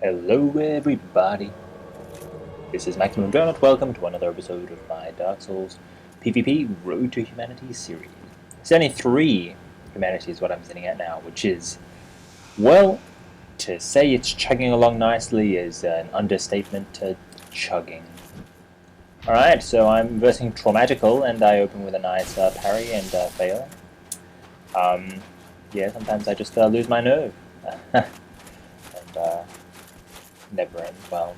Hello everybody, this is MaximumDonut. Welcome to another episode of my Dark Souls PvP Road to Humanity series. 73 Humanity is what I'm sitting at now, which is, well, to say it's chugging along nicely is an understatement to chugging. Alright, so I'm versing Traumatical, and I open with a nice parry and fail. Yeah, sometimes I just lose my nerve. and never ends well.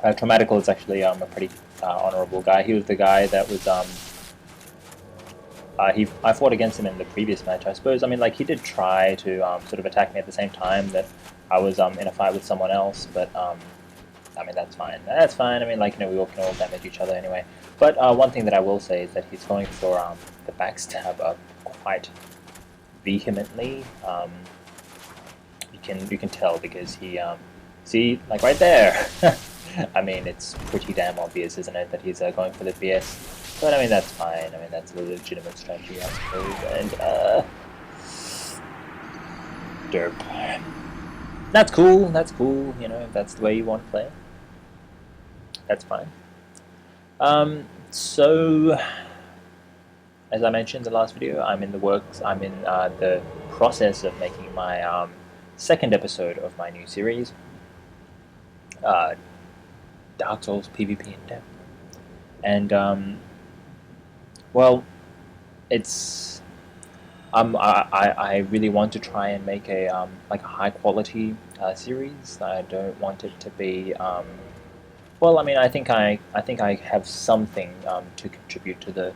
Traumatical is actually a pretty honorable guy. He was the guy that was I fought against him in the previous match, I suppose. I mean, like, he did try to sort of attack me at the same time that I was in a fight with someone else, but I mean, that's fine. That's fine. I mean, like, you know, we all can all damage each other anyway. But one thing that I will say is that he's going for the backstab quite vehemently. You can tell because he see, like right there. I mean, it's pretty damn obvious, isn't it, that he's going for the BS. But I mean, that's fine. I mean, that's a legitimate strategy, I suppose. And derp. That's cool. That's cool. You know, if that's the way you want to play, that's fine. So, as I mentioned in the last video, I'm in the works. I'm in the process of making my second episode of my new series, Dark Souls PvP in depth. And well, it's I really want to try and make a like a high quality series. I don't want it to be well. I mean, I think I have something to contribute to the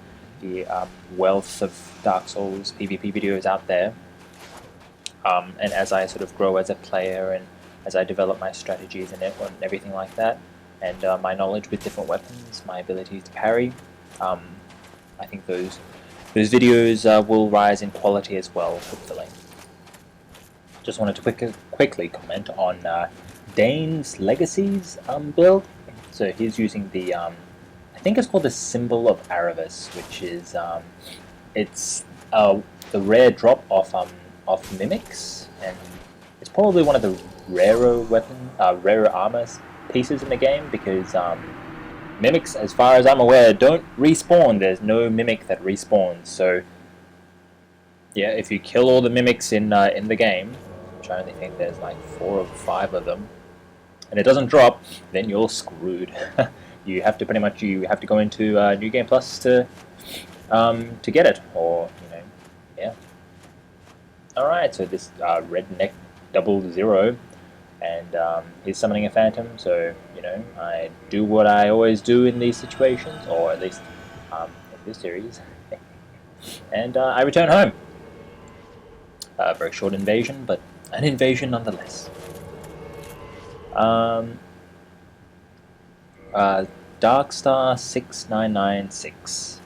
wealth of Dark Souls PvP videos out there. And as I sort of grow as a player and as I develop my strategies and everything like that, and my knowledge with different weapons, my ability to parry, I think those videos will rise in quality as well, hopefully. Just wanted to quickly comment on Dane's Legacy's build. So he's using the, I think it's called the Symbol of Aravis, which is it's the rare drop of mimics, and it's probably one of the rarer armor pieces in the game, because mimics, as far as I'm aware, don't respawn. There's no mimic that respawns. So yeah, if you kill all the mimics in the game, which I only think there's like 4 or 5 of them, and it doesn't drop, then you're screwed. You have to go into New Game Plus to get it, or yeah. Alright, so this redneck 00, and he's summoning a phantom, so, I do what I always do in these situations, or at least in this series, and I return home. A very short invasion, but an invasion nonetheless. Darkstar 6996.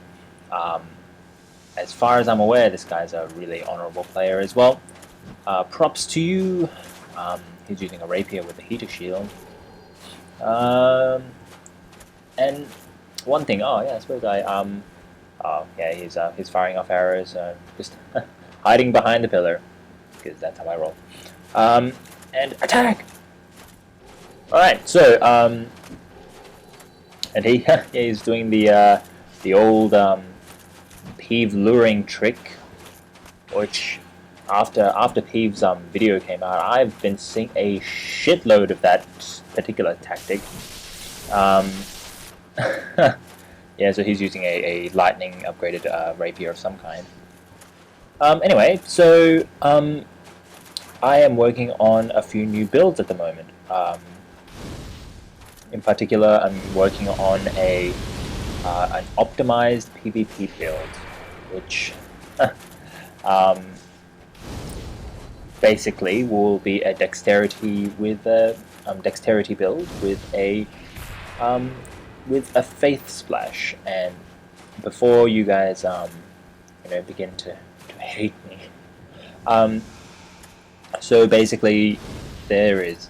As far as I'm aware, this guy's a really honorable player as well. Props to you. He's using a rapier with a heater shield. And one thing, I suppose he's firing off arrows, just hiding behind the pillar, because that's how I roll. And attack! Alright, so, and he's doing the old, Peeve luring trick, which after Peeve's video came out, I've been seeing a shitload of that particular tactic. Yeah, so he's using a lightning upgraded rapier of some kind. Anyway, so I am working on a few new builds at the moment. In particular, I'm working on an optimized PvP build, which basically will be a dexterity build with a faith splash. And before you guys begin to hate me, so basically there is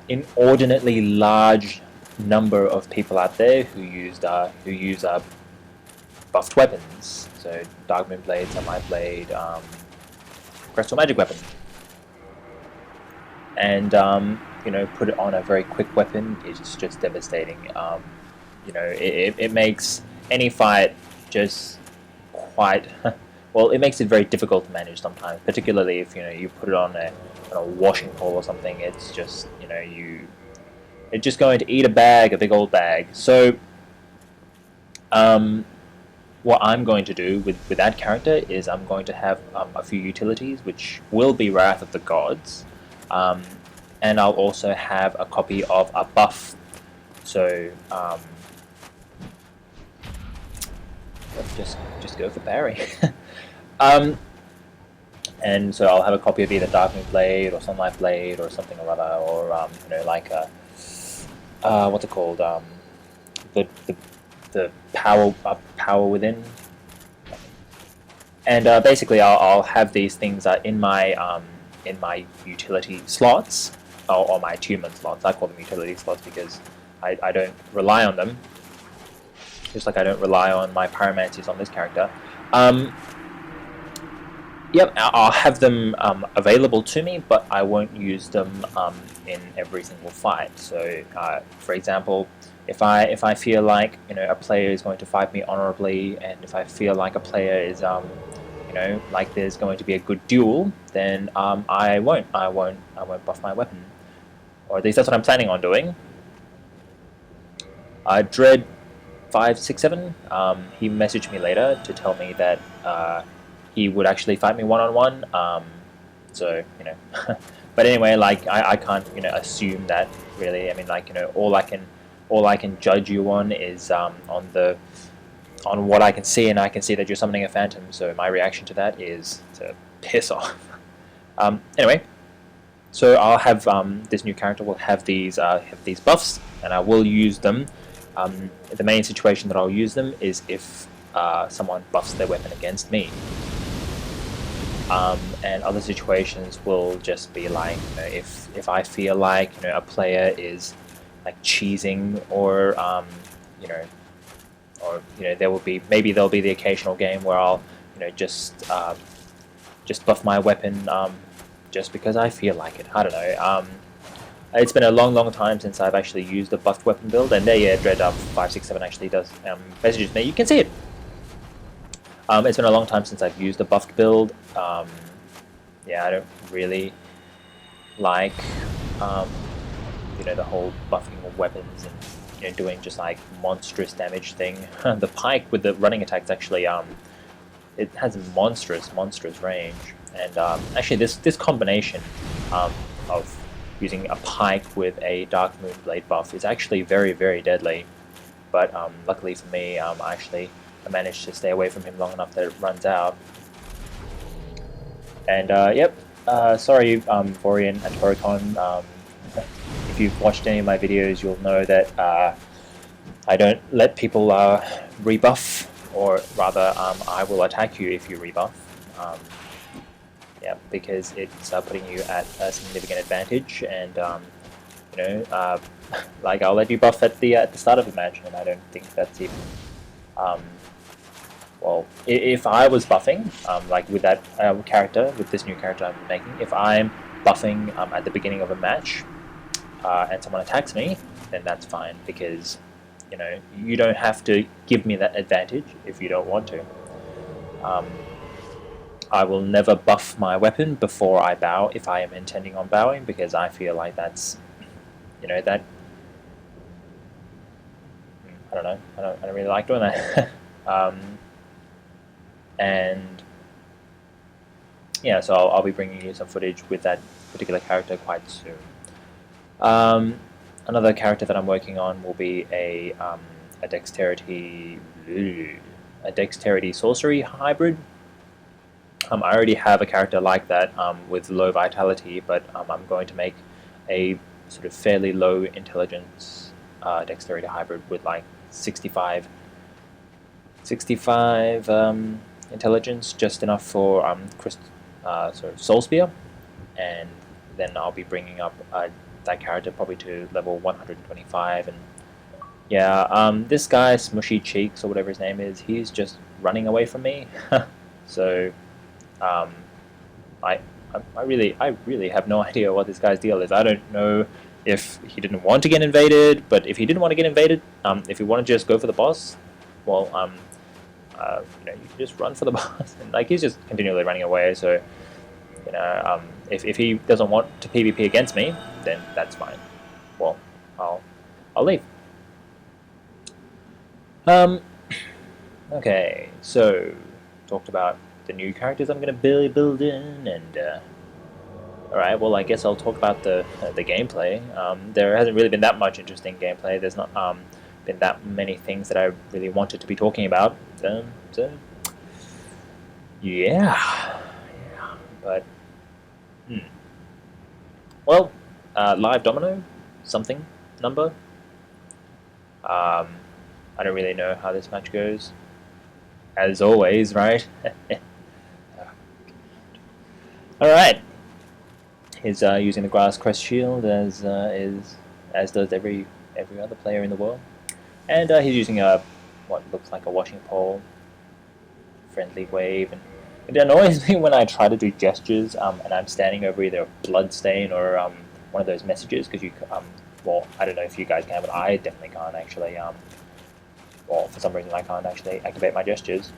inordinately large number of people out there who use buffed weapons. So Dark Moon Blade, Sunlight Blade, Crystal Magic Weapon. and you know, put it on a very quick weapon is just devastating. You know, it makes any fight just quite well. It makes it very difficult to manage sometimes, particularly if, you know, you put it on a washing pole or something. It's just, you know, it's just going to eat a big old bag. So what I'm going to do with that character is I'm going to have a few utilities, which will be Wrath of the Gods, and I'll also have a copy of a buff. So just go for parry. And so I'll have a copy of either Darkmoon Blade or Sunlight Blade or something or other, or you know, like a what's it called? The power within. And basically, I'll have these things in my utility slots, or my attunement slots. I call them utility slots because I don't rely on them, just like I don't rely on my pyromancies on this character. Yep, I'll have them available to me, but I won't use them in every single fight. So, for example, if I feel like, you know, a player is going to fight me honorably, and if I feel like a player is you know, like there's going to be a good duel, then I won't buff my weapon, or at least that's what I'm planning on doing. Dread 567, he messaged me later to tell me that he would actually fight me one-on-one. So, you know, but anyway, like I can't, you know, assume that really. I mean, like, you know, all I can judge you on is on what I can see, and I can see that you're summoning a phantom. So my reaction to that is to piss off. Anyway, so I'll have this new character will have these buffs, and I will use them. The main situation that I'll use them is if someone buffs their weapon against me. And other situations will just be like, you know, if I feel like, you know, a player is like cheesing, or you know, there'll be the occasional game where I'll, you know, just buff my weapon just because I feel like it. I don't know. It's been a long time since I've actually used a buffed weapon build, and there, yeah, Dread 567 actually does messages me. You can see it. It's been a long time since I've used a buffed build. Yeah, I don't really like you know, the whole buffing of weapons and, you know, doing just like monstrous damage thing. The pike with the running attacks actually it has a monstrous range, and actually this combination of using a pike with a Darkmoon Blade buff is actually very deadly. But luckily for me, I managed to stay away from him long enough that it runs out. And yep, sorry, Vorian and Toricon. If you've watched any of my videos, you'll know that I don't let people rebuff, or rather, I will attack you if you rebuff. Yeah, because it's putting you at a significant advantage, and you know, like I'll let you buff at the start of the match, and I don't think that's even. Well, if I was buffing, like with that character, with this new character I'm making, if I'm buffing at the beginning of a match, and someone attacks me, then that's fine, because, you know, you don't have to give me that advantage if you don't want to. I will never buff my weapon before I bow if I am intending on bowing, because I feel like that's, you know, that. I don't know. I don't really like doing that. And yeah, so I'll be bringing you some footage with that particular character quite soon. Another character that I'm working on will be a dexterity sorcery hybrid. I already have a character like that with low vitality, but I'm going to make a sort of fairly low intelligence dexterity hybrid with like 65 intelligence, just enough for sort of Soul Spear, and then I'll be bringing up that character probably to level 125. And yeah, this guy, Smushy Cheeks or whatever his name is, he's just running away from me. So I really have no idea what this guy's deal is. I don't know if he didn't want to get invaded, but if he didn't want to get invaded, if you want to just go for the boss, well, you can just run for the boss, and like he's just continually running away. So, if he doesn't want to PvP against me, then that's fine. Well, I'll leave. Okay, so talked about the new characters I'm gonna build in, and all right. Well, I guess I'll talk about the gameplay. There hasn't really been that much interesting gameplay. There's not been that many things that I really wanted to be talking about. So yeah. But well, live domino, something number. I don't really know how this match goes. As always, right? All right. He's using the grass crest shield as does every other player in the world, and he's using what looks like a washing pole, friendly wave, and it annoys me when I try to do gestures and I'm standing over either a blood stain or one of those messages, because you well, I don't know if you guys can, but I definitely can't actually well, for some reason I can't actually activate my gestures.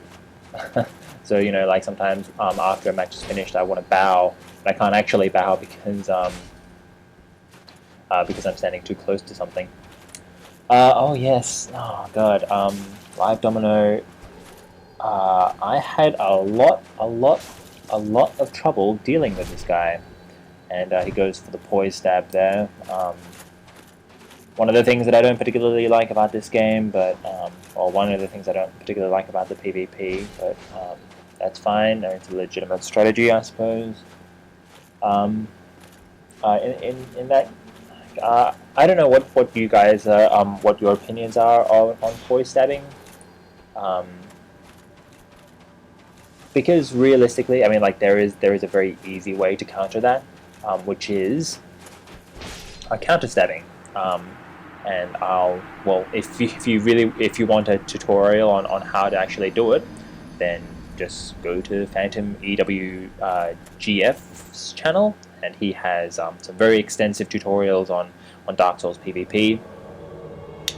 So like sometimes after a match is finished, I want to bow, but I can't actually bow because I'm standing too close to something. Oh yes, oh god, live domino. I had a lot of trouble dealing with this guy, and he goes for the poise stab there. One of the things that I don't particularly like about this game, but or one of the things I don't particularly like about the PvP, but that's fine. It's a legitimate strategy, I suppose. In that, I don't know what you guys what your opinions are on poise stabbing, because realistically, I mean, like there is a very easy way to counter that, which is counter stabbing. And well, if you want a tutorial on how to actually do it, then just go to Phantom EWGF's channel, and he has some very extensive tutorials on Dark Souls PvP,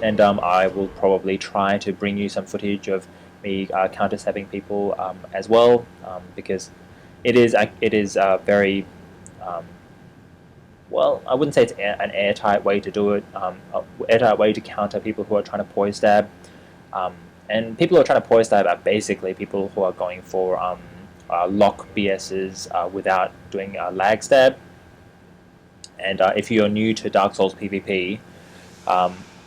and I will probably try to bring you some footage of me counter stabbing people as well, because it is very well, I wouldn't say it's an airtight way to do it. An airtight way to counter people who are trying to poise stab. And people who are trying to poise stab are basically people who are going for lock BSs without doing a lag stab. And if you're new to Dark Souls PvP,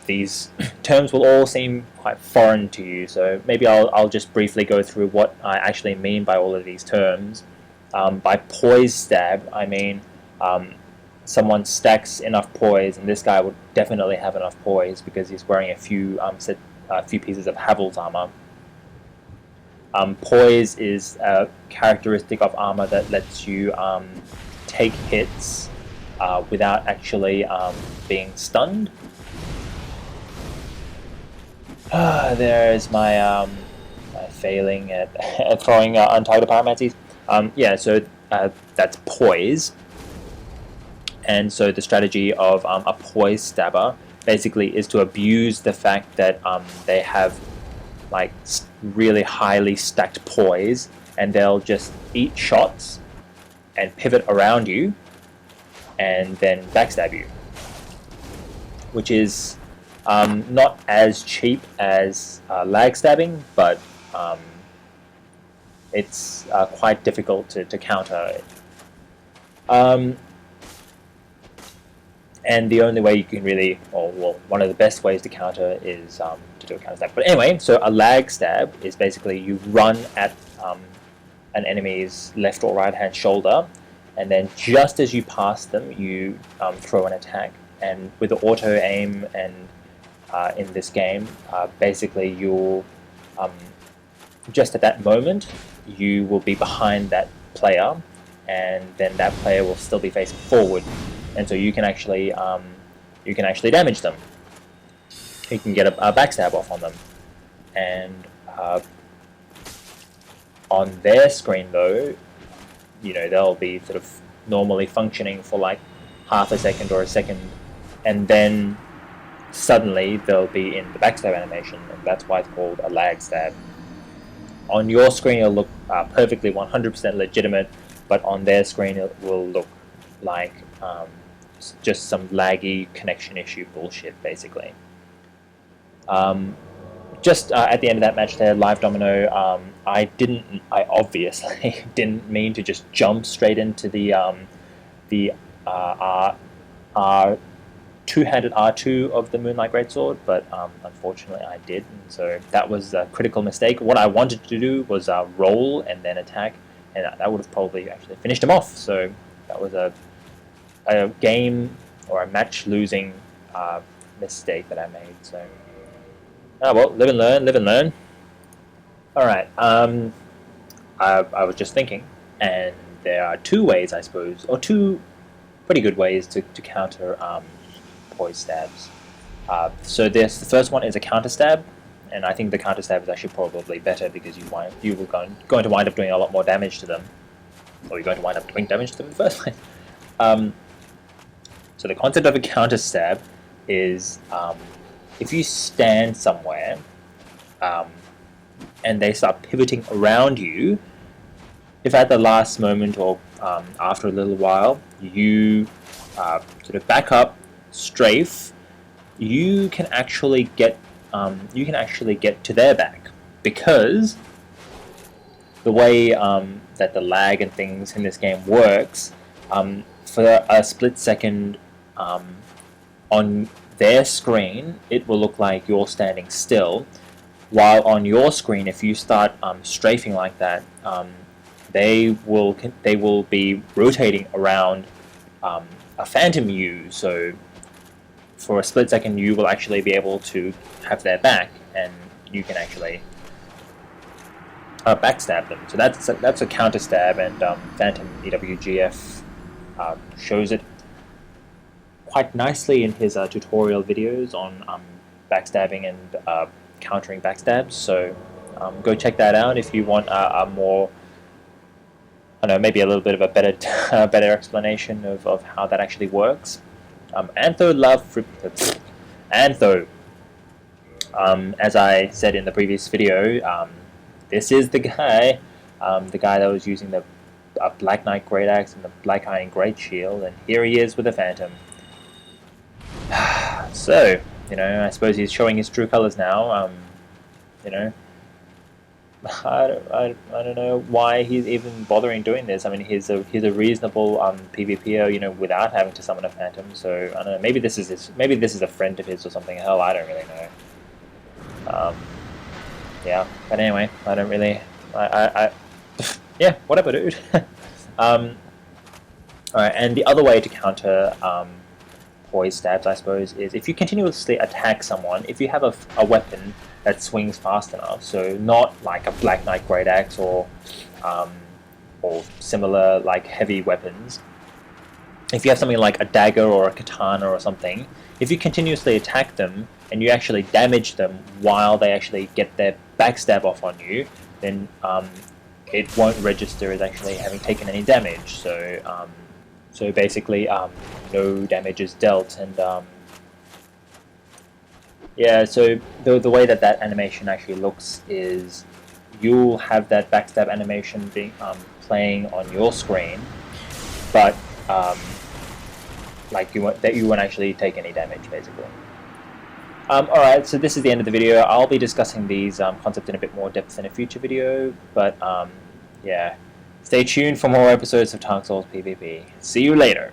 these terms will all seem quite foreign to you. So maybe I'll just briefly go through what I actually mean by all of these terms. By poise stab, I mean someone stacks enough poise, and this guy would definitely have enough poise because he's wearing a few pieces of Havel's armor. Poise is a characteristic of armor that lets you take hits without actually being stunned. There's my failing at throwing untargeted pyromancies. Yeah, so that's poise. And so the strategy of a poise stabber basically is to abuse the fact that they have like really highly stacked poise, and they'll just eat shots and pivot around you and then backstab you, which is not as cheap as lag stabbing, but it's quite difficult to counter. And the only way you can really, or well, one of the best ways to counter is to do a counter stab. But anyway, so a lag stab is basically you run at an enemy's left or right hand shoulder, and then just as you pass them, you throw an attack. And with the auto aim and in this game, basically you'll just at that moment you will be behind that player, and then that player will still be facing forward. And so you can actually damage them. You can get a backstab off on them, and on their screen though, they'll be sort of normally functioning for like half a second or a second, and then suddenly they'll be in the backstab animation, and that's why it's called a lag stab. On your screen it'll look perfectly 100% legitimate, but on their screen it will look like just some laggy connection issue bullshit, basically. Just at the end of that match there, Live Domino, I obviously didn't mean to just jump straight into the two-handed R2 of the Moonlight Greatsword, but unfortunately I did, and so that was a critical mistake. What I wanted to do was roll and then attack, and that would have probably actually finished him off, so that was a game or a match losing mistake that I made. So well, live and learn. Alright, I was just thinking, and there are two ways, I suppose, or two pretty good ways to counter poise stabs. So the first one is a counter stab, and I think the counter stab is actually probably better because you were going to wind up doing a lot more damage to them, or you're going to wind up doing damage to them in the first place. So the concept of a counter stab is if you stand somewhere and they start pivoting around you, if at the last moment or after a little while you sort of back up, strafe, you can actually get to their back, because the way that the lag and things in this game works, for a split second on their screen it will look like you're standing still, while on your screen if you start strafing like that, they will be rotating around a phantom you, so for a split second you will actually be able to have their back and you can actually backstab them. So that's a counter stab, and Phantom EWGF shows it quite nicely in his tutorial videos on backstabbing and countering backstabs. So go check that out if you want a more, I don't know, maybe a little bit of a better explanation of how that actually works. Antho, as I said in the previous video, this is the guy that was using the Black Knight Great Axe and the Black Iron Great Shield, and here he is with a Phantom. So, I suppose he's showing his true colors now. I don't know why he's even bothering doing this. I mean, he's a reasonable PvPer, without having to summon a Phantom. So I don't know. Maybe this is a friend of his or something. Hell, I don't really know. Yeah, but anyway, I don't really. Yeah, whatever, dude. Alright, and the other way to counter poise stabs, I suppose, is if you continuously attack someone, if you have a weapon that swings fast enough, so not like a Black Knight Great Axe or similar like heavy weapons. If you have something like a dagger or a katana or something, if you continuously attack them and you actually damage them while they actually get their backstab off on you, then it won't register as actually having taken any damage. So basically, no damage is dealt, and yeah. So the way that animation actually looks is you'll have that backstab animation being playing on your screen, but like you won't actually take any damage, basically. Alright, so this is the end of the video. I'll be discussing these concepts in a bit more depth in a future video, but yeah. Stay tuned for more episodes of Dark Souls PvP. See you later!